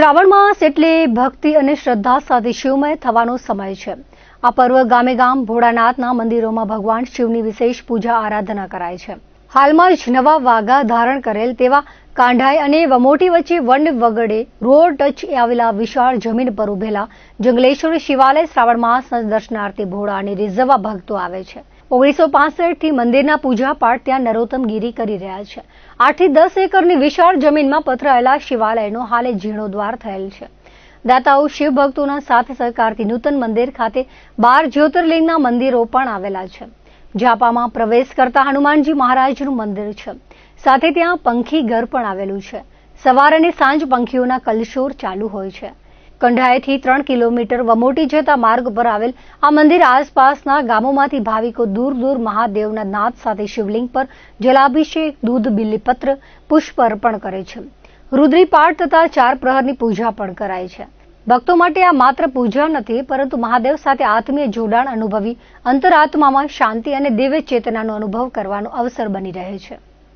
શ્રાવણ માસ એટલે ભક્તિ અને શ્રદ્ધા સાથે શિવમય થવાનો સમય છે। આ પર્વ ગામે ગામ ભોળાનાથના મંદિરોમાં ભગવાન શિવની વિશેષ પૂજા આરાધના કરાય છે। હાલમાં જ નવા વાઘા ધારણ કરેલ તેવા કાંઢાઈ અને વમોટી વચ્ચે વન વગડે રોડ ટચ આવેલા વિશાળ જમીન પર ઉભેલા જંગલેશ્વર શિવાલય શ્રાવણ માસના દર્શનાર્થે ભોળા અને રીઝવવા ભક્તો આવે છે। 1965 થી મંદિરના પૂજાપાઠ ત્યાં નરોત્તમગીરી કરી રહ્યા છે। 8 થી 10 એકરની વિશાળ જમીનમાં પથરાયેલા શિવાલયનો હાલે જીર્ણોદ્ધાર થયેલ છે। દાતાઓ શિવ ભક્તોના સાથ સહકારથી નૂતન મંદિર ખાતે 12 જ્યોતિર્લિંગના મંદિરો પણ આવેલા છે। ઝાપામાં પ્રવેશ કરતા હનુમાનજી મહારાજનું મંદિર છે, સાથે ત્યાં પંખી ઘર પણ આવેલું છે। સવાર અને સાંજ પંખીઓના કલશોર ચાલુ હોય છે। કંઢાઈથી 3 કિલોમીટર વમોટી જતા માર્ગ પર આવેલ આ મંદિર આસપાસના ગામોમાંથી ભાવિકો દૂર દૂર મહાદેવના નાદ સાથે શિવલિંગ પર જલાભિષેક, દૂધ, બિલ્લીપત્ર, પુષ્પ અર્પણ કરે છે। રુદ્રીપાઠ તથા 4 પ્રહરની પૂજા પણ કરાય છે। ભક્તો માટે આ માત્ર પૂજા નથી, પરંતુ મહાદેવ સાથે આત્મીય જોડાણ અનુભવી અંતરાત્મામાં શાંતિ અને દિવ્ય ચેતનાનો અનુભવ કરવાનો અવસર બની રહે છે।